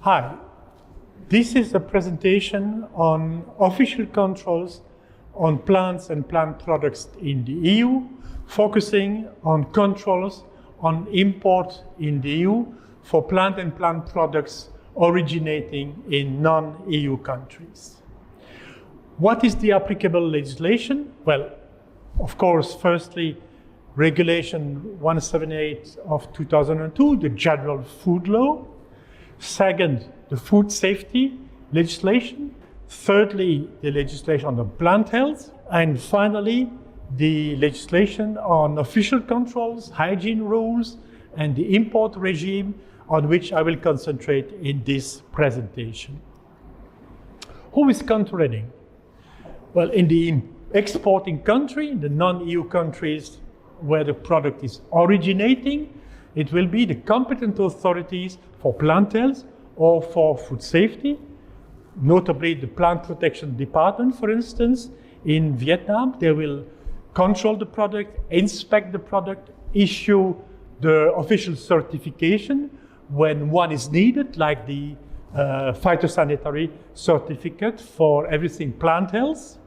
Hi, this is a presentation on official controls on plants and plant products in the EU, focusing on controls on import in the EU for plant and plant products originating in non-EU countries. What is the applicable legislation? Well, of course, firstly, Regulation 178 of 2002, the General Food Law. Second, the food safety legislation. Thirdly, the legislation on the plant health. And finally, the legislation on official controls, hygiene rules, and the import regime, on which I will concentrate in this presentation. Who is controlling? Well, in the exporting country, in the non-EU countries where the product is originating, it will be the competent authorities for plant health or for food safety, notably the Plant Protection Department, for instance. In Vietnam, they will control the product, inspect the product, issue the official certification when one is needed, like the phytosanitary certificate for everything plant health.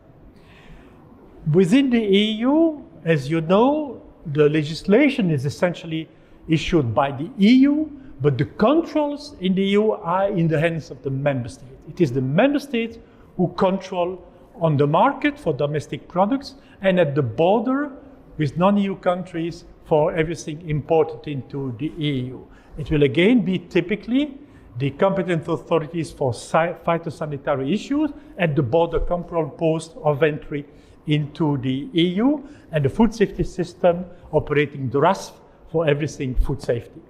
Within the EU, as you know, the legislation is essentially issued by the EU, but the controls in the EU are in the hands of the member states. It is the member states who control on the market for domestic products and at the border with non-EU countries for everything imported into the EU. It will again be typically the competent authorities for phytosanitary issues at the border control post of entry into the EU, and the food safety system operating the RASFF for everything food safety.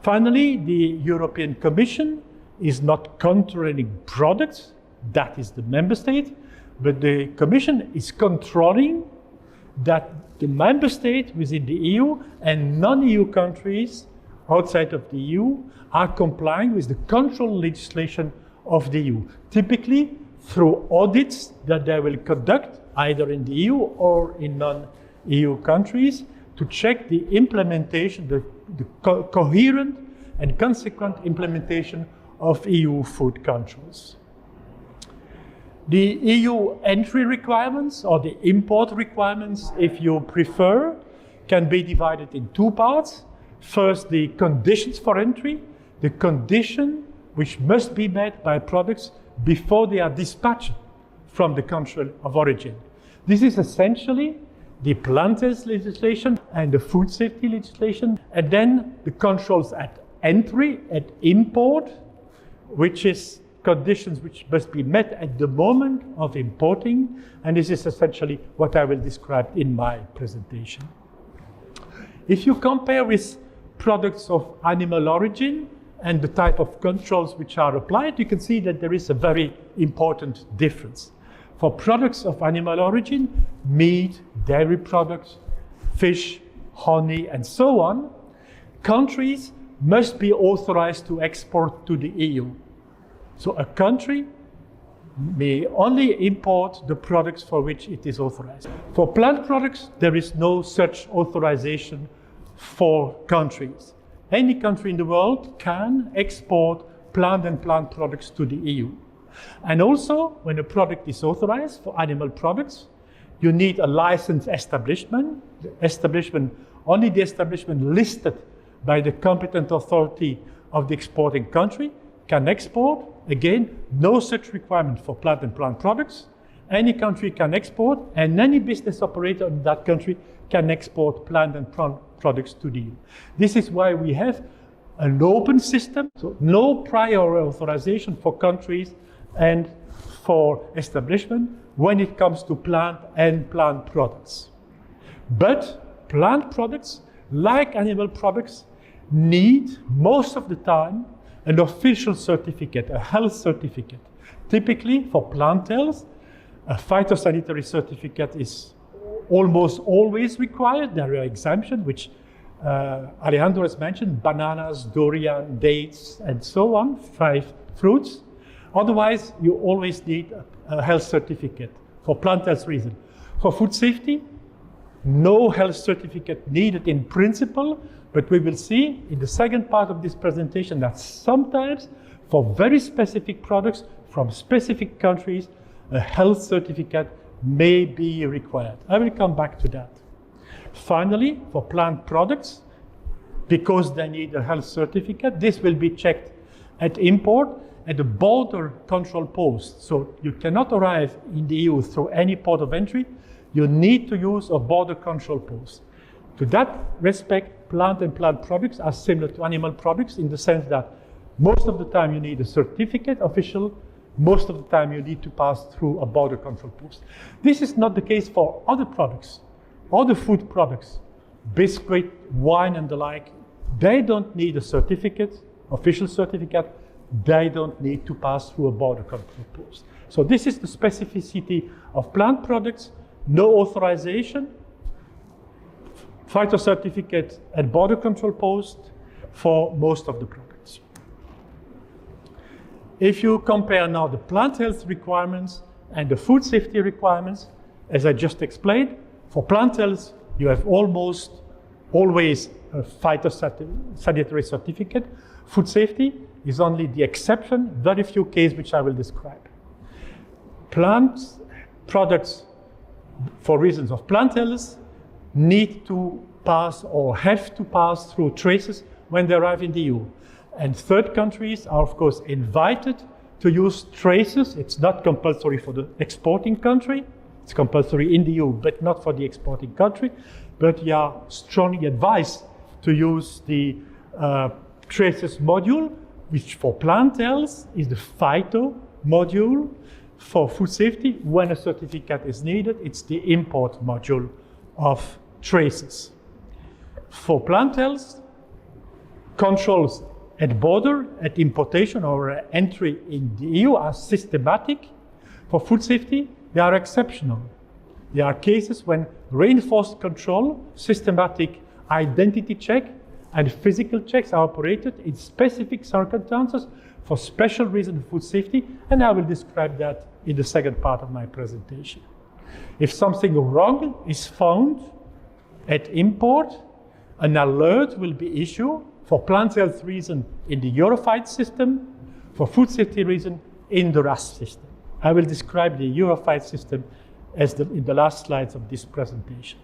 Finally, the European Commission is not controlling products, that is the member state, but the Commission is controlling that the member state within the EU and non-EU countries outside of the EU are complying with the control legislation of the EU, typically through audits that they will conduct either in the EU or in non-EU countries to check the implementation, the coherent and consequent implementation of EU food controls. The EU entry requirements, or the import requirements, if you prefer, can be divided in two parts. First, the conditions for entry, the condition which must be met by products before they are dispatched from the country of origin. This is essentially the plant health legislation and the food safety legislation, and then the controls at entry, at import, which is conditions which must be met at the moment of importing, and this is essentially what I will describe in my presentation. If you compare with products of animal origin and the type of controls which are applied, you can see that there is a very important difference. For products of animal origin, meat, dairy products, fish, honey, and so on, countries must be authorized to export to the EU. So a country may only import the products for which it is authorized. For plant products, there is no such authorization for countries. Any country in the world can export plant and plant products to the EU. And also, when a product is authorized for animal products, you need a licensed establishment. Only the establishment listed by the competent authority of the exporting country can export. Again, no such requirement for plant and plant products. Any country can export, and any business operator in that country can export plant and plant products to the EU. This is why we have an open system, so no prior authorization for countries and for establishment when it comes to plant and plant products. But plant products, like animal products, need most of the time an official certificate, a health certificate. Typically for plant health, a phytosanitary certificate is almost always required. There are exemptions, which Alejandro has mentioned, bananas, durian, dates, and so on, 5 fruits. Otherwise, you always need a health certificate for plant health reasons. For food safety, no health certificate needed in principle, but we will see in the second part of this presentation that sometimes For very specific products from specific countries, a health certificate may be required. I will come back to that. Finally, for plant products, because they need a health certificate, this will be checked at import at the border control post. So you cannot arrive in the EU through any port of entry. You need to use a border control post. To that respect, plant and plant products are similar to animal products in the sense that most of the time you need a certificate official, most of the time you need to pass through a border control post. This is not the case for other products, other food products, biscuit, wine and the like. They don't need a certificate, official certificate. They don't need to pass through a border control post. So this is the specificity of plant products, no authorization, phytocertificate at border control post for most of the products. If you compare now the plant health requirements and the food safety requirements, as I just explained, for plant health you have almost always a phytosanitary certificate. Food safety is only the exception, very few cases which I will describe. Plant products, for reasons of plant health, need to pass or have to pass through traces when they arrive in the EU. And third countries are, of course, invited to use traces. It's not compulsory for the exporting country. It's compulsory in the EU, but not for the exporting country. But you are strongly advised to use the traces module, which for plant health is the phyto module. For food safety, when a certificate is needed, it's the import module of traces. For plant health, controls at border, at importation or entry in the EU are systematic. For food safety, they are exceptional. There are cases when reinforced control, systematic identity check, and physical checks are operated in specific circumstances for special reasons of food safety, and I will describe that in the second part of my presentation. If something wrong is found at import, an alert will be issued for plant health reason in the Eurofight system, for food safety reason in the RAS system. I will describe the Eurofight system in the last slides of this presentation.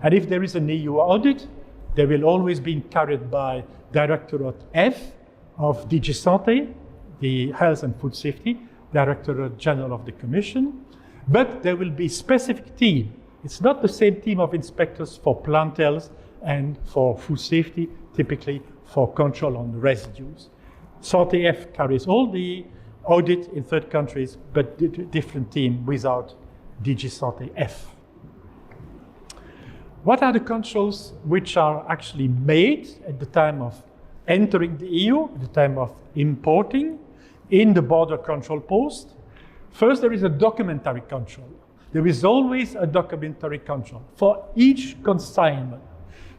And if there is an EU audit, they will always be carried by Directorate F of DG Santé, the Health and Food Safety, Directorate General of the Commission, but there will be specific team. It's not the same team of inspectors for plant health and for food safety, typically for control on the residues. Santé F carries all the audit in third countries, but different team without DG Santé F. What are the controls which are actually made at the time of entering the EU, at the time of importing in the border control post? First, there is a documentary control. There is always a documentary control for each consignment.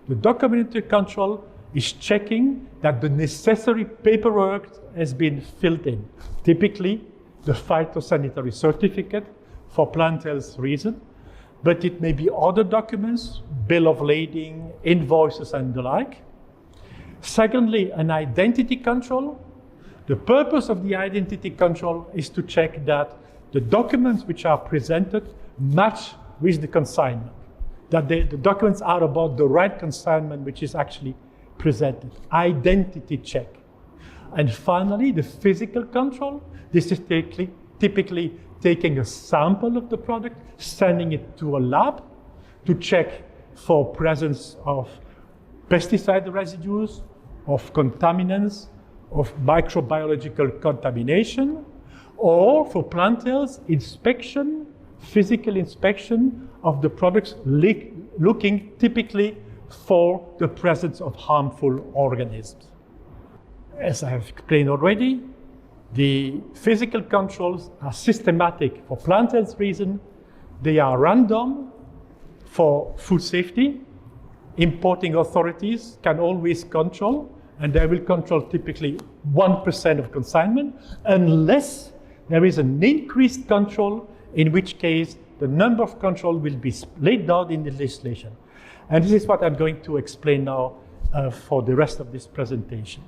The documentary control is checking that the necessary paperwork has been filled in. Typically, the phytosanitary certificate for plant health reason, but it may be other documents, bill of lading, invoices and the like. Secondly, an identity control. The purpose of the identity control is to check that the documents which are presented match with the consignment, that the documents are about the right consignment which is actually presented. Identity check. And finally, the physical control. This is typically taking a sample of the product, sending it to a lab to check for presence of pesticide residues, of contaminants, of microbiological contamination, or for plant health inspection, physical inspection of the products, looking typically for the presence of harmful organisms. As I have explained already, the physical controls are systematic for plant health reason. They are random for food safety. Importing authorities can always control, and they will control typically 1% of consignment, unless there is an increased control, in which case the number of control will be laid down in the legislation. And this is what I'm going to explain now for the rest of this presentation.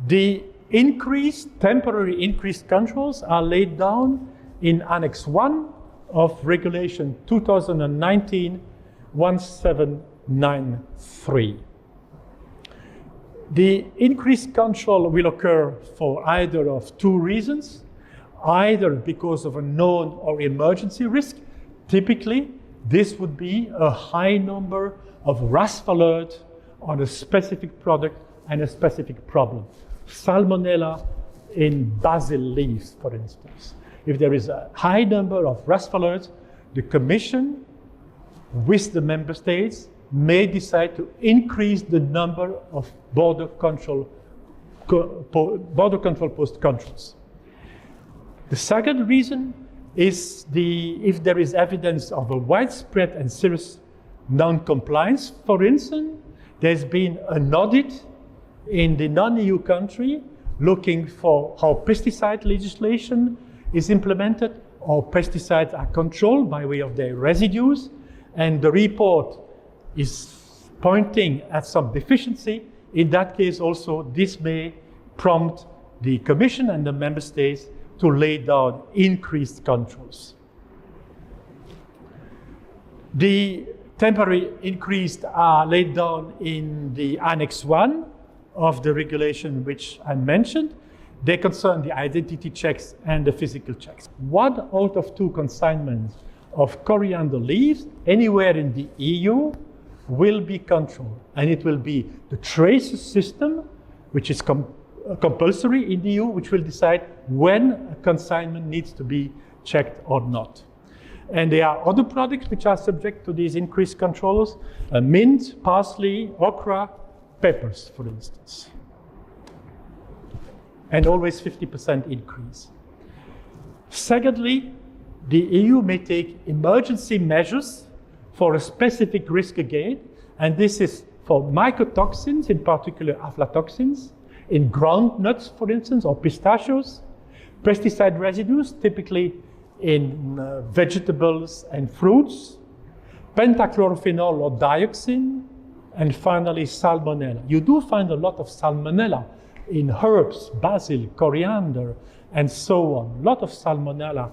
The temporary increased controls are laid down in Annex 1 of Regulation 2019-1793. The increased control will occur for either of two reasons, either because of a known or emergency risk. Typically, this would be a high number of RASFF alerts on a specific product and a specific problem. Salmonella in basil leaves, for instance. If there is a high number of RASFF alerts, the Commission, with the Member States, may decide to increase the number of border control post controls. The second reason is if there is evidence of a widespread and serious non-compliance. For instance, there's been an audit in the non-EU country looking for how pesticide legislation is implemented or pesticides are controlled by way of their residues, and the report is pointing at some deficiency. In that case also, this may prompt the Commission and the Member States to lay down increased controls. The temporary increased are laid down in the Annex 1 of the regulation which I mentioned. They concern the identity checks and the physical checks. 1 out of 2 consignments of coriander leaves anywhere in the EU will be controlled, and it will be the tracer system, which is compulsory in the EU, which will decide when a consignment needs to be checked or not. And there are other products which are subject to these increased controls: mint, parsley, okra, peppers, for instance. And always 50% increase. Secondly, the EU may take emergency measures for a specific risk again, and this is for mycotoxins, in particular aflatoxins, in groundnuts, for instance, or pistachios, pesticide residues, typically in vegetables and fruits, pentachlorophenol or dioxin, and finally salmonella. You do find a lot of salmonella in herbs, basil, coriander, and so on. A lot of salmonella.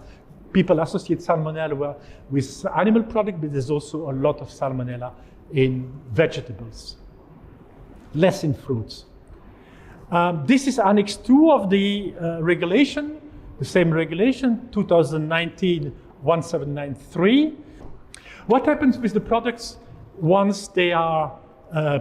People associate salmonella with animal product, but there's also a lot of salmonella in vegetables, less in fruits. This is Annex 2 of the regulation, the same regulation, 2019-1793. What happens with the products once they are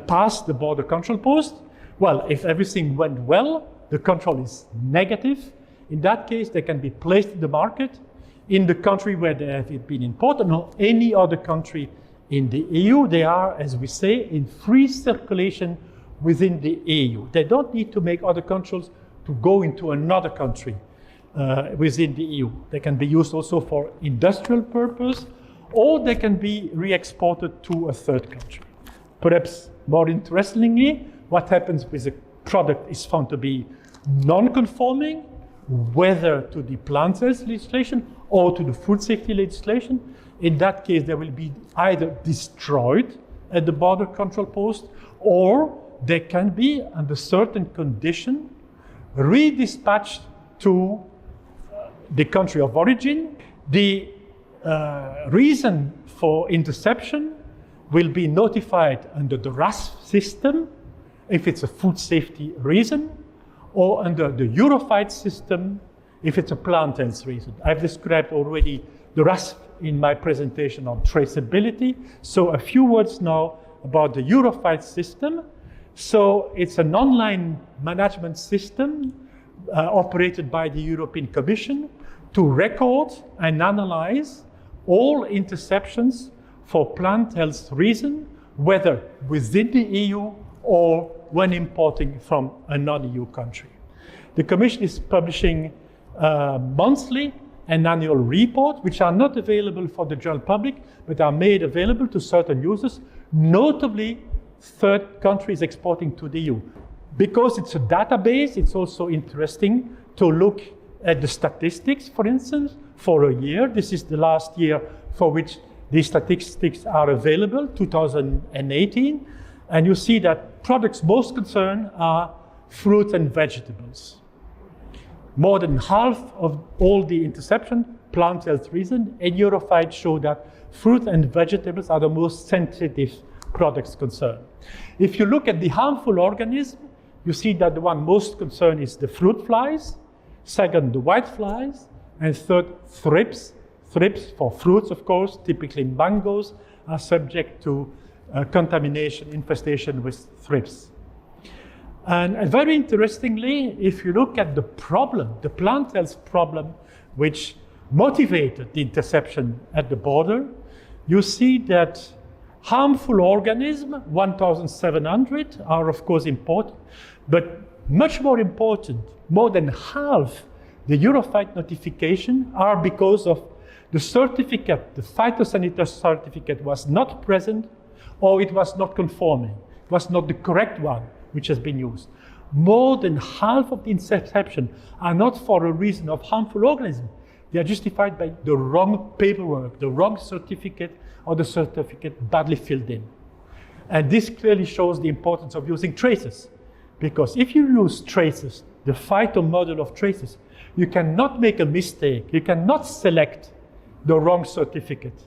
past the border control post? Well, if everything went well, the control is negative. In that case, they can be placed in the market in the country where they have been imported, or any other country in the EU. They are, as we say, in free circulation within the EU. They don't need to make other controls to go into another country within the EU. They can be used also for industrial purpose, or they can be re-exported to a third country. Perhaps more interestingly, what happens with a product is found to be non-conforming, whether to the plant health legislation or to the food safety legislation. In that case, they will be either destroyed at the border control post, or they can be, under certain condition, redispatched to the country of origin. The reason for interception will be notified under the RASFF system if it's a food safety reason, or under the Eurofight system if it's a plant health reason. I've described already the RASFF in my presentation on traceability. So a few words now about the Eurofight system. So it's an online management system operated by the European Commission to record and analyze all interceptions for plant health reason, whether within the EU or when importing from a non-EU country. The Commission is publishing monthly and annual report, which are not available for the general public, but are made available to certain users, notably third countries exporting to the EU. Because it's a database, it's also interesting to look at the statistics, for instance, for a year. This is the last year for which these statistics are available, 2018. And you see that products most concerned are fruit and vegetables. more than half of all the interception, plant health reason, and Europhyte show that fruit and vegetables are the most sensitive products concerned. If you look at the harmful organism, you see that the one most concerned is the fruit flies, second, the white flies, and third, thrips. Thrips for fruits, of course, typically mangoes, are subject to contamination, infestation with thrips. And very interestingly, if you look at the problem, the plant health problem, which motivated the interception at the border, you see that harmful organisms, 1,700, are of course important, but much more important, more than half the Europhyte notification are because of the certificate, the phytosanitary certificate was not present, or it was not conforming. It was not the correct one which has been used. More than half of the interception are not for a reason of harmful organism. They are justified by the wrong paperwork, the wrong certificate, or the certificate badly filled in. And this clearly shows the importance of using traces. Because if you use traces, the phyto model of traces, you cannot make a mistake. You cannot select the wrong certificate.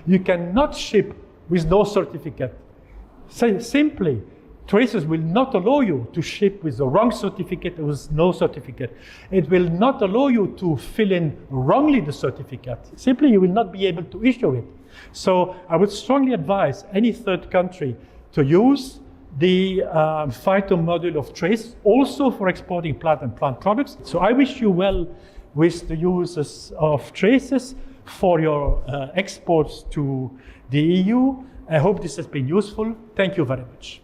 You cannot ship with no certificate. Simply, traces will not allow you to ship with the wrong certificate or with no certificate. It will not allow you to fill in wrongly the certificate. Simply, you will not be able to issue it. So I would strongly advise any third country to use the phyto module of trace, also for exporting plant and plant products. So I wish you well with the uses of traces for your exports to the EU. I hope this has been useful. Thank you very much.